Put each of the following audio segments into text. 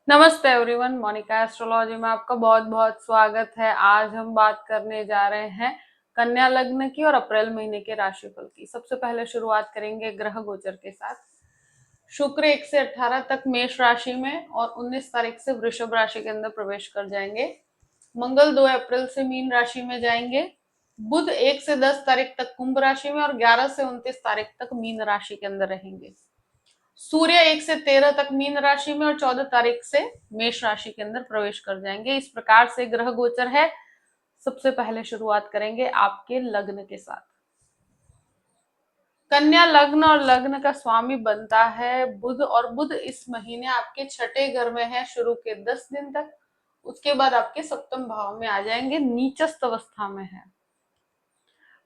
नमस्ते everyone, Monika astrology में आपका बहुत बहुत स्वागत है। आज हम बात करने जा रहे हैं कन्या लग्न की और अप्रैल महीने के राशिफल की। सबसे पहले शुरुआत करेंगे ग्रह गोचर के साथ। शुक्र 1 से 18 तक मेष राशि में और 19 तारीख से वृषभ राशि के अंदर प्रवेश कर जाएंगे। मंगल 2 अप्रैल से मीन राशि में जाएंगे। बुध 1 से 10 तारीख तक कुंभ राशि में और 11 से 29 तारीख तक मीन राशि के अंदर रहेंगे। सूर्य 1 से 13 तक मीन राशि में और 14 तारीख से मेष राशि के अंदर प्रवेश कर जाएंगे। इस प्रकार से ग्रह गोचर है। सबसे पहले शुरुआत करेंगे आपके लग्न के साथ। कन्या लग्न और लग्न का स्वामी बनता है बुध, और बुध इस महीने आपके छठे घर में है शुरू के 10 दिन तक। उसके बाद आपके सप्तम भाव में आ जाएंगे, नीचस्थ अवस्था में है।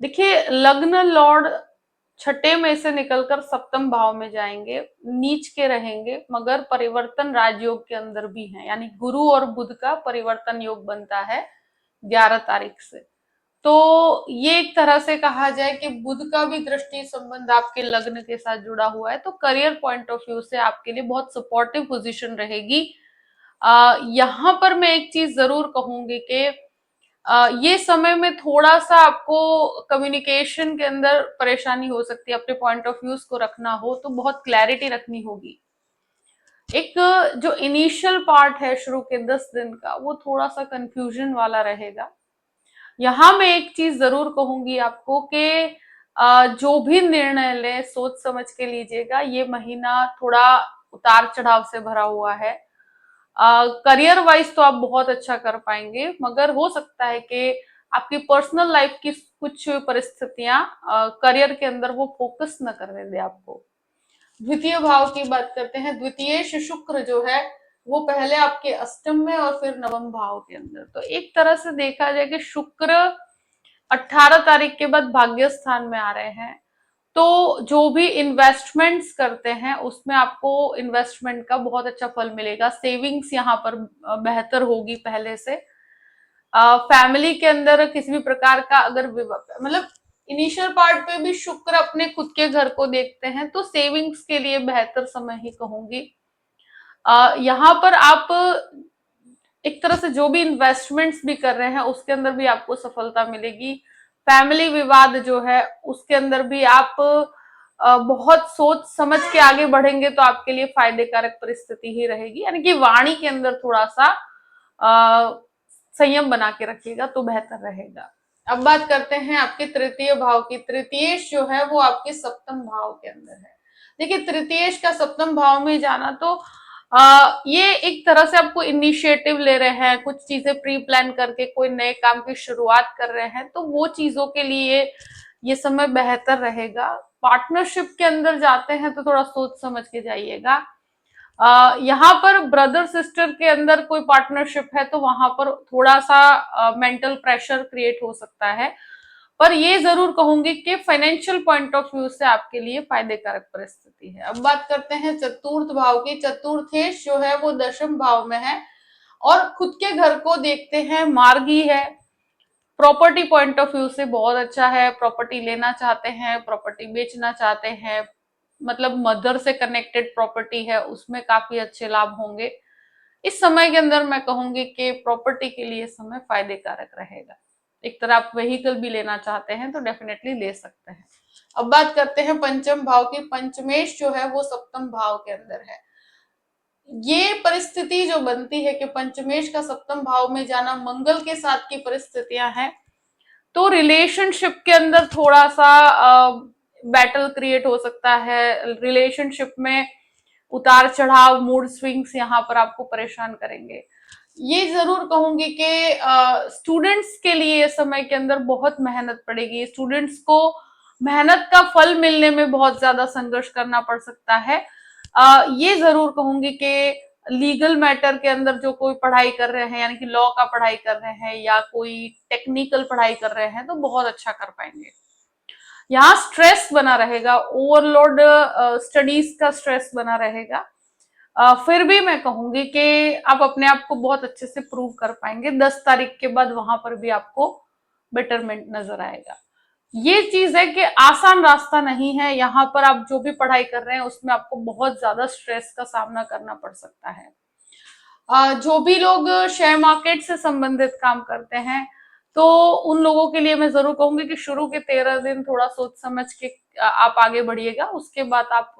देखिए, लग्न लॉर्ड छठे में से निकलकर सप्तम भाव में जाएंगे, नीच के रहेंगे, मगर परिवर्तन राजयोग के अंदर भी है, यानी गुरु और बुध का परिवर्तन योग बनता है 11 तारीख से। तो ये एक तरह से कहा जाए कि बुध का भी दृष्टि संबंध आपके लग्न के साथ जुड़ा हुआ है, तो करियर पॉइंट ऑफ व्यू से आपके लिए बहुत सपोर्टिव पोजीशन रहेगी। यहाँ पर मैं एक चीज जरूर कहूंगी कि ये समय में थोड़ा सा आपको कम्युनिकेशन के अंदर परेशानी हो सकती है। अपने पॉइंट ऑफ व्यूज को रखना हो तो बहुत क्लैरिटी रखनी होगी। एक जो इनिशियल पार्ट है शुरू के 10 दिन का, वो थोड़ा सा कंफ्यूजन वाला रहेगा। यहाँ मैं एक चीज जरूर कहूंगी आपको कि जो भी निर्णय ले सोच समझ के लीजिएगा। ये महीना थोड़ा उतार चढ़ाव से भरा हुआ है। करियर वाइज तो आप बहुत अच्छा कर पाएंगे, मगर हो सकता है कि आपकी पर्सनल लाइफ की कुछ परिस्थितियां करियर के अंदर वो फोकस न करने दे आपको। द्वितीय भाव की बात करते हैं। द्वितीय शुक्र जो है वो पहले आपके अष्टम में और फिर नवम भाव के अंदर। तो एक तरह से देखा जाए कि शुक्र 18 तारीख के बाद भाग्य स्थान में आ रहे हैं, तो जो भी इन्वेस्टमेंट्स करते हैं उसमें आपको इन्वेस्टमेंट का बहुत अच्छा फल मिलेगा। सेविंग्स यहाँ पर बेहतर होगी पहले से। फैमिली के अंदर किसी भी प्रकार का अगर मतलब इनिशियल पार्ट पे भी शुक्र अपने खुद के घर को देखते हैं, तो सेविंग्स के लिए बेहतर समय ही कहूंगी। यहाँ पर आप एक तरह से जो भी इन्वेस्टमेंट्स भी कर रहे हैं उसके अंदर भी आपको सफलता मिलेगी। फैमिली विवाद जो है उसके अंदर भी आप बहुत सोच समझ के आगे बढ़ेंगे तो आपके लिए फायदे कारक परिस्थिति ही रहेगी। यानी कि वाणी के अंदर थोड़ा सा संयम बना के रखिएगा तो बेहतर रहेगा। अब बात करते हैं आपके तृतीय भाव की। तृतीयेश जो है वो आपके सप्तम भाव के अंदर है। देखिए, तृतीयेश का सप्तम भाव में जाना तो ये एक तरह से आपको इनिशिएटिव ले रहे हैं, कुछ चीजें प्री प्लान करके कोई नए काम की शुरुआत कर रहे हैं, तो वो चीजों के लिए ये समय बेहतर रहेगा। पार्टनरशिप के अंदर जाते हैं तो थोड़ा सोच समझ के जाइएगा। यहाँ पर ब्रदर सिस्टर के अंदर कोई पार्टनरशिप है तो वहां पर थोड़ा सा मेंटल प्रेशर क्रिएट हो सकता है। पर ये जरूर कहूंगी कि फाइनेंशियल पॉइंट ऑफ व्यू से आपके लिए फायदे कारक परिस्थिति है। अब बात करते हैं चतुर्थ भाव की। चतुर्थेश जो है वो दशम भाव में है और खुद के घर को देखते हैं, मार्गी है। प्रॉपर्टी पॉइंट ऑफ व्यू से बहुत अच्छा है। प्रॉपर्टी लेना चाहते हैं, प्रॉपर्टी बेचना चाहते हैं, मतलब मदर से कनेक्टेड प्रॉपर्टी है, उसमें काफी अच्छे लाभ होंगे। इस समय के अंदर मैं कहूंगी कि प्रॉपर्टी के लिए समय फायदे कारक रहेगा। एक तरह आप व्हीकल भी लेना चाहते हैं तो डेफिनेटली ले सकते हैं। अब बात करते हैं पंचम भाव की। पंचमेश जो है वो सप्तम भाव के अंदर है। ये परिस्थिति जो बनती है कि पंचमेश का सप्तम भाव में जाना मंगल के साथ की परिस्थितियां हैं, तो रिलेशनशिप के अंदर थोड़ा सा बैटल क्रिएट हो सकता है। रिलेशनशिप में उतार चढ़ाव, मूड स्विंग्स यहाँ पर आपको परेशान करेंगे। ये जरूर कहूंगी कि स्टूडेंट्स के लिए समय के अंदर बहुत मेहनत पड़ेगी। स्टूडेंट्स को मेहनत का फल मिलने में बहुत ज्यादा संघर्ष करना पड़ सकता है। ये जरूर कहूंगी कि लीगल मैटर के अंदर जो कोई पढ़ाई कर रहे हैं, यानी कि लॉ का पढ़ाई कर रहे हैं या कोई टेक्निकल पढ़ाई कर रहे हैं, तो बहुत अच्छा कर पाएंगे। यहाँ स्ट्रेस बना रहेगा, ओवरलोड स्टडीज का स्ट्रेस बना रहेगा। फिर भी मैं कहूंगी कि आप अपने आप को बहुत अच्छे से प्रूव कर पाएंगे। 10 तारीख के बाद वहां पर भी आपको बेटरमेंट नजर आएगा। ये चीज है कि आसान रास्ता नहीं है। यहाँ पर आप जो भी पढ़ाई कर रहे हैं उसमें आपको बहुत ज्यादा स्ट्रेस का सामना करना पड़ सकता है। जो भी लोग शेयर मार्केट से संबंधित काम करते हैं, तो उन लोगों के लिए मैं जरूर कहूंगी कि शुरू के 13 दिन थोड़ा सोच समझ के आप आगे बढ़िएगा। उसके बाद आप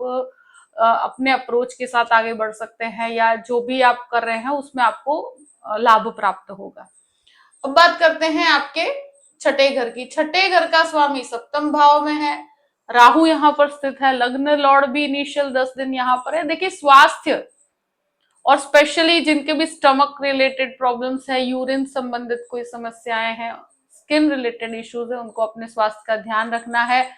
अपने अप्रोच के साथ आगे बढ़ सकते हैं, या जो भी आप कर रहे हैं उसमें आपको लाभ प्राप्त होगा। अब बात करते हैं आपके छठे घर की। छठे घर का स्वामी सप्तम भाव में है, राहु यहाँ पर स्थित है, लग्न लॉर्ड भी इनिशियल 10 दिन यहाँ पर है। देखिए, स्वास्थ्य और स्पेशली जिनके भी स्टमक रिलेटेड प्रॉब्लम्स है, यूरिन संबंधित कोई समस्याएं हैं, स्किन रिलेटेड इश्यूज है, उनको अपने स्वास्थ्य का ध्यान रखना है।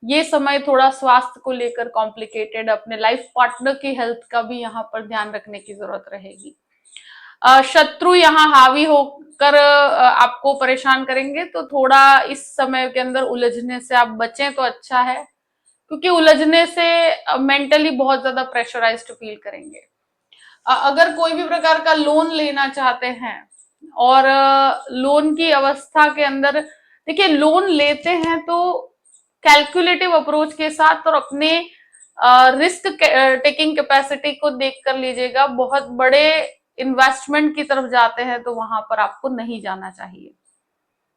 ये समय थोड़ा स्वास्थ्य को लेकर कॉम्प्लिकेटेड, अपने लाइफ पार्टनर की हेल्थ का भी यहाँ पर ध्यान रखने की जरूरत रहेगी। शत्रु यहाँ हावी होकर आपको परेशान करेंगे, तो थोड़ा इस समय के अंदर उलझने से आप बचें तो अच्छा है, क्योंकि उलझने से मेंटली बहुत ज्यादा प्रेशराइज्ड फील करेंगे। अगर कोई भी प्रकार का लोन लेना चाहते हैं, और लोन की अवस्था के अंदर, देखिए लोन लेते हैं तो कैलकुलेटिव अप्रोच के साथ और अपने रिस्क टेकिंग कैपेसिटी को देख कर लीजिएगा। बहुत बड़े इन्वेस्टमेंट की तरफ जाते हैं तो वहां पर आपको नहीं जाना चाहिए,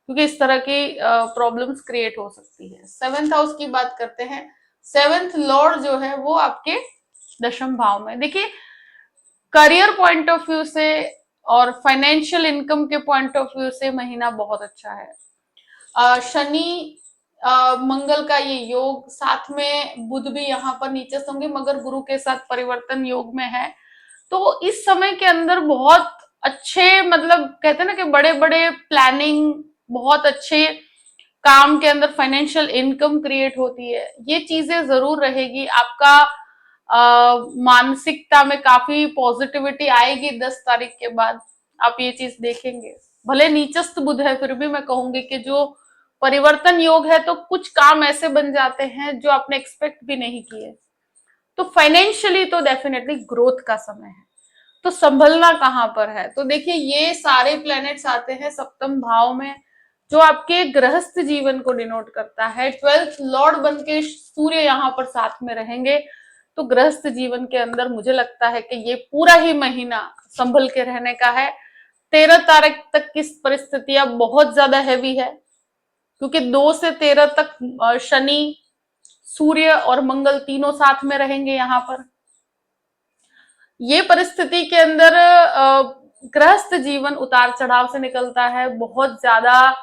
क्योंकि इस तरह की प्रॉब्लम्स क्रिएट हो सकती है। 7th हाउस की बात करते हैं। 7th लॉर्ड जो है वो आपके 10th भाव में। देखिए, करियर पॉइंट ऑफ व्यू से और फाइनेंशियल इनकम के पॉइंट ऑफ व्यू से महीना बहुत अच्छा है। शनि मंगल का ये योग, साथ में बुध भी यहाँ पर नीचे होंगे, मगर गुरु के साथ परिवर्तन योग में है। तो इस समय के अंदर बहुत अच्छे, मतलब कहते हैं ना कि बड़े बड़े प्लानिंग, बहुत अच्छे काम के अंदर फाइनेंशियल इनकम क्रिएट होती है, ये चीजें जरूर रहेगी। आपका मानसिकता में काफी पॉजिटिविटी आएगी 10 तारीख के बाद, आप ये चीज देखेंगे। भले नीचस्थ बुध है, फिर भी मैं कहूंगी कि जो परिवर्तन योग है, तो कुछ काम ऐसे बन जाते हैं जो आपने एक्सपेक्ट भी नहीं किए। तो फाइनेंशियली तो डेफिनेटली ग्रोथ का समय है। तो संभलना कहां पर है, तो देखिए ये सारे प्लैनेट्स आते हैं सप्तम भाव में, जो आपके गृहस्थ जीवन को डिनोट करता है। 12th लॉर्ड बन के सूर्य यहाँ पर साथ में रहेंगे, तो गृहस्थ जीवन के अंदर मुझे लगता है कि ये पूरा ही महीना संभल के रहने का है। 13 तारीख तक की परिस्थितियां बहुत ज्यादा हैवी है, क्योंकि 2 से 13 तक शनि, सूर्य और मंगल तीनों साथ में रहेंगे यहाँ पर। ये परिस्थिति के अंदर गृहस्थ जीवन उतार चढ़ाव से निकलता है, बहुत ज्यादा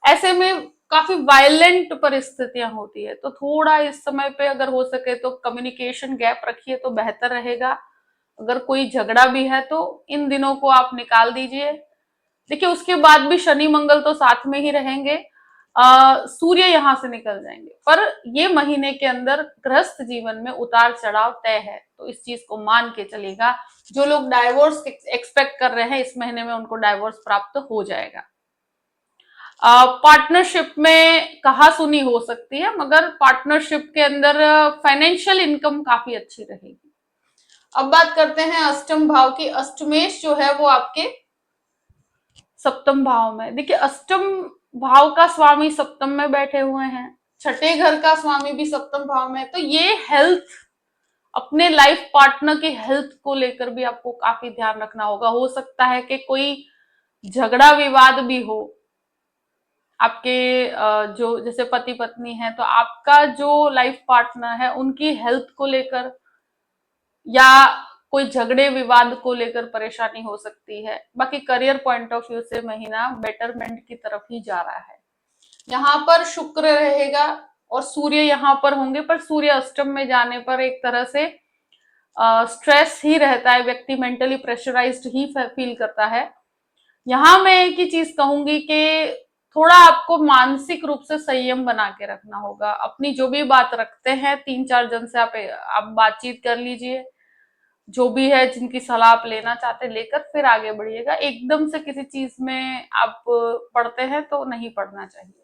ऐसे में काफी वायलेंट परिस्थितियां होती है। तो थोड़ा इस समय पे अगर हो सके तो कम्युनिकेशन गैप रखिए तो बेहतर रहेगा। अगर कोई झगड़ा भी है तो इन दिनों को आप निकाल दीजिए। देखिए, उसके बाद भी शनि मंगल तो साथ में ही रहेंगे, सूर्य यहां से निकल जाएंगे, पर ये महीने के अंदर गृहस्थ जीवन में उतार चढ़ाव तय है, तो इस चीज को मान के चलेगा। जो लोग डाइवोर्स एक्सपेक्ट कर रहे हैं, इस महीने में उनको डाइवोर्स प्राप्त हो जाएगा। पार्टनरशिप में कहा सुनी हो सकती है, मगर पार्टनरशिप के अंदर फाइनेंशियल इनकम काफी अच्छी रहेगी। अब बात करते हैं अष्टम भाव की। अष्टमेश जो है वो आपके सप्तम भाव में। देखिए, अष्टम भाव का स्वामी सप्तम में बैठे हुए हैं, छठे घर का स्वामी भी सप्तम भाव में है, तो ये हेल्थ, अपने लाइफ पार्टनर की हेल्थ को लेकर भी आपको काफी ध्यान रखना होगा। हो सकता है कि कोई झगड़ा विवाद भी हो आपके, जो जैसे पति पत्नी है, तो आपका जो लाइफ पार्टनर है उनकी हेल्थ को लेकर या कोई झगड़े विवाद को लेकर परेशानी हो सकती है। बाकी करियर पॉइंट ऑफ व्यू से महीना बेटरमेंट की तरफ ही जा रहा है। यहाँ पर शुक्र रहेगा और सूर्य यहाँ पर होंगे, पर सूर्य अष्टम में जाने पर एक तरह से स्ट्रेस ही रहता है, व्यक्ति मेंटली प्रेशराइज्ड ही फील करता है। यहाँ मैं एक ही चीज कहूंगी कि थोड़ा आपको मानसिक रूप से संयम बना के रखना होगा। अपनी जो भी बात रखते हैं, 3-4 जन से आप बातचीत कर लीजिए, जो भी है जिनकी सलाह आप लेना चाहते लेकर फिर आगे बढ़िएगा। एकदम से किसी चीज में आप पढ़ते हैं तो नहीं पढ़ना चाहिए।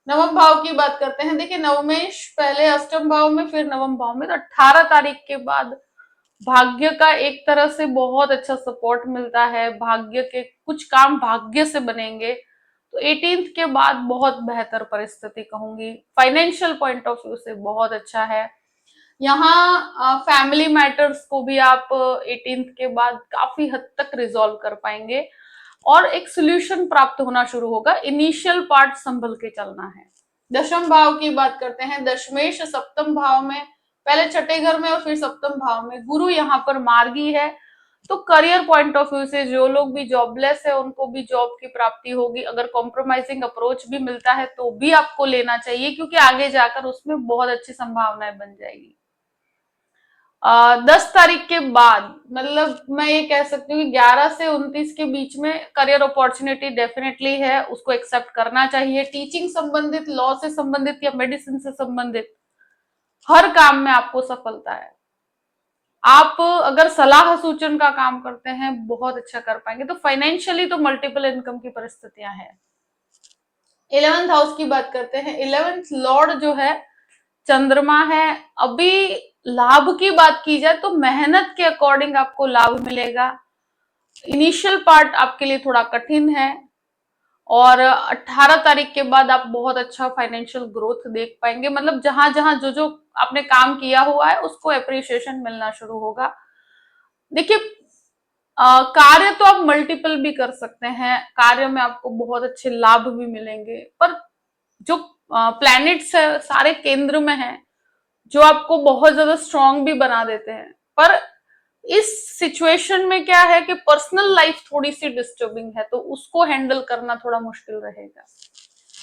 नवम भाव की बात करते हैं। देखिए, नवमेश पहले अष्टम भाव में, फिर नवम भाव में, तो 18 तारीख के बाद भाग्य का एक तरह से बहुत अच्छा सपोर्ट मिलता है। भाग्य के कुछ काम भाग्य से बनेंगे, तो 18th के बाद बहुत बेहतर परिस्थिति कहूंगी। फाइनेंशियल पॉइंट ऑफ व्यू से बहुत अच्छा है। यहाँ फैमिली मैटर्स को भी आप 18th के बाद काफी हद तक रिजॉल्व कर पाएंगे और एक सोल्यूशन प्राप्त होना शुरू होगा। इनिशियल पार्ट संभल के चलना है। दशम भाव की बात करते हैं। दशमेश सप्तम भाव में, पहले छठे घर में और फिर सप्तम भाव में। गुरु यहाँ पर मार्गी है, तो करियर पॉइंट ऑफ व्यू से जो लोग भी जॉबलेस है उनको भी जॉब की प्राप्ति होगी। अगर कॉम्प्रोमाइजिंग अप्रोच भी मिलता है तो भी आपको लेना चाहिए, क्योंकि आगे जाकर उसमें बहुत अच्छी संभावनाएं बन जाएगी। 10 तारीख के बाद, मतलब मैं ये कह सकती हूँ कि 11 से 29 के बीच में करियर अपॉर्चुनिटी डेफिनेटली है, उसको एक्सेप्ट करना चाहिए। टीचिंग संबंधित, लॉ से संबंधित या मेडिसिन से संबंधित हर काम में आपको सफलता है। आप अगर सलाह सूचन का काम करते हैं बहुत अच्छा कर पाएंगे। तो फाइनेंशियली तो मल्टीपल इनकम की परिस्थितियां हैं। 11th हाउस की बात करते हैं। 11th लॉर्ड जो है चंद्रमा है। अभी लाभ की बात की जाए तो मेहनत के अकॉर्डिंग आपको लाभ मिलेगा। इनिशियल पार्ट आपके लिए थोड़ा कठिन है और 18 तारीख के बाद आप बहुत अच्छा फाइनेंशियल ग्रोथ देख पाएंगे। मतलब जहां जहां जो जो आपने काम किया हुआ है उसको एप्रिसिएशन मिलना शुरू होगा। देखिए, कार्य तो आप मल्टीपल भी कर सकते हैं, कार्य में आपको बहुत अच्छे लाभ भी मिलेंगे, पर जो प्लैनेट्स है सारे केंद्र में है, जो आपको बहुत ज्यादा स्ट्रांग भी बना देते हैं। पर इस सिचुएशन में क्या है कि पर्सनल लाइफ थोड़ी सी डिस्टर्बिंग है, तो उसको हैंडल करना थोड़ा मुश्किल रहेगा।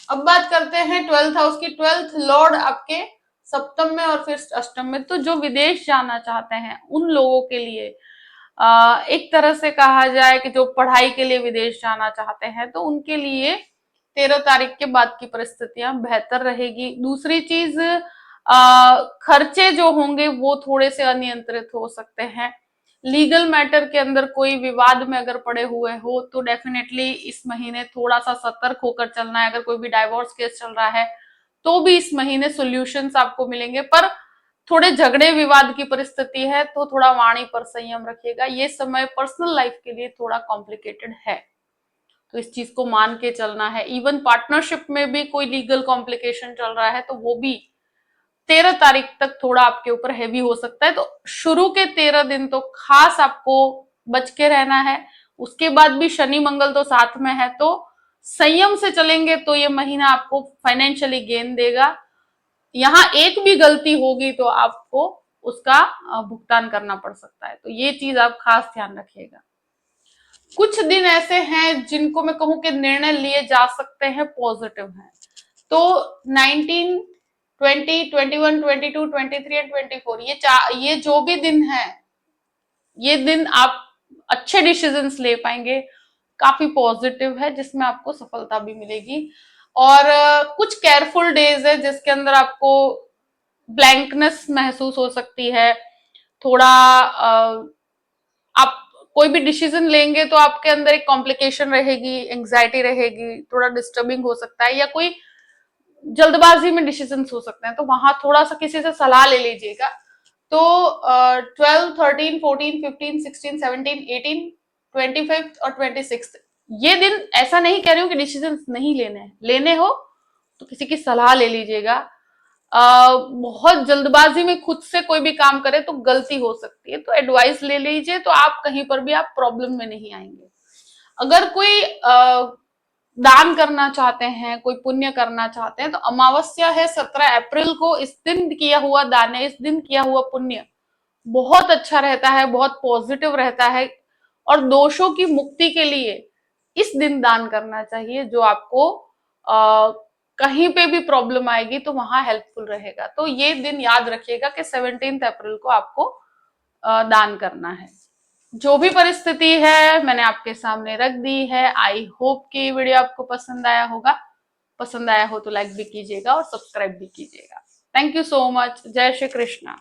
अब बात करते हैं 12th हाउस की। 12th लॉर्ड आपके सप्तम में और फिर अष्टम में। तो जो विदेश जाना चाहते हैं उन लोगों के लिए एक तरह से कहा जाए कि जो पढ़ाई के लिए विदेश जाना चाहते हैं तो उनके लिए 13 तारीख के बाद की परिस्थितियां बेहतर रहेगी। दूसरी चीज, खर्चे जो होंगे वो थोड़े से अनियंत्रित हो सकते हैं। लीगल मैटर के अंदर कोई विवाद में अगर पड़े हुए हो तो डेफिनेटली इस महीने थोड़ा सा सतर्क होकर चलना है। अगर कोई भी डाइवोर्स केस चल रहा है तो भी इस महीने सॉल्यूशंस आपको मिलेंगे, पर थोड़े झगड़े विवाद की परिस्थिति है तो थोड़ा वाणी पर संयम रखिएगा। ये समय पर्सनल लाइफ के लिए थोड़ा कॉम्प्लिकेटेड है, तो इस चीज को मान के चलना है। इवन पार्टनरशिप में भी कोई लीगल कॉम्प्लिकेशन चल रहा है तो वो भी 13 तारीख तक थोड़ा आपके ऊपर हैवी हो सकता है। तो शुरू के 13 दिन तो खास आपको बच के रहना है। उसके बाद भी शनि मंगल तो साथ में है, तो संयम से चलेंगे तो ये महीना आपको फाइनेंशियली गेन देगा। यहाँ एक भी गलती होगी तो आपको उसका भुगतान करना पड़ सकता है, तो ये चीज आप खास ध्यान रखिएगा। कुछ दिन ऐसे हैं जिनको मैं कहूं कि निर्णय लिए जा सकते हैं, पॉजिटिव हैं। तो 19, 20, 21, 22, 23 एंड 24 ये जो भी दिन है, ये दिन आप अच्छे डिसीजंस ले पाएंगे, काफी पॉजिटिव है जिसमें आपको सफलता भी मिलेगी। और कुछ केयरफुल डेज है जिसके अंदर आपको ब्लैंकनेस महसूस हो सकती है। थोड़ा आप कोई भी डिसीजन लेंगे तो आपके अंदर एक कॉम्प्लिकेशन रहेगी, एंग्जाइटी रहेगी, थोड़ा डिस्टर्बिंग हो सकता है, या कोई जल्दबाजी में डिसीजन हो सकते हैं, तो वहां थोड़ा सा किसी से सलाह ले लीजिएगा। तो 12, 13, 14, 15, 16, 17, 18, 25 और 26 ये दिन, ऐसा नहीं कह रही हूँ कि डिसीजन नहीं लेने हैं, लेने हो तो किसी की सलाह ले लीजिएगा। बहुत जल्दबाजी में खुद से कोई भी काम करे तो गलती हो सकती है, तो एडवाइस ले लीजिए, तो आप कहीं पर भी आप प्रॉब्लम में नहीं आएंगे। अगर कोई दान करना चाहते हैं, कोई पुण्य करना चाहते हैं, तो अमावस्या है 17 अप्रैल को, इस दिन किया हुआ दान है, इस दिन किया हुआ पुण्य बहुत अच्छा रहता है, बहुत पॉजिटिव रहता है। और दोषों की मुक्ति के लिए इस दिन दान करना चाहिए, जो आपको कहीं पे भी प्रॉब्लम आएगी तो वहां हेल्पफुल रहेगा। तो ये दिन याद रखिएगा कि 17 अप्रैल को आपको दान करना है। जो भी परिस्थिति है मैंने आपके सामने रख दी है। आई होप कि वीडियो आपको पसंद आया होगा। पसंद आया हो तो लाइक भी कीजिएगा और सब्सक्राइब भी कीजिएगा। Thank you so much. जय श्री कृष्णा।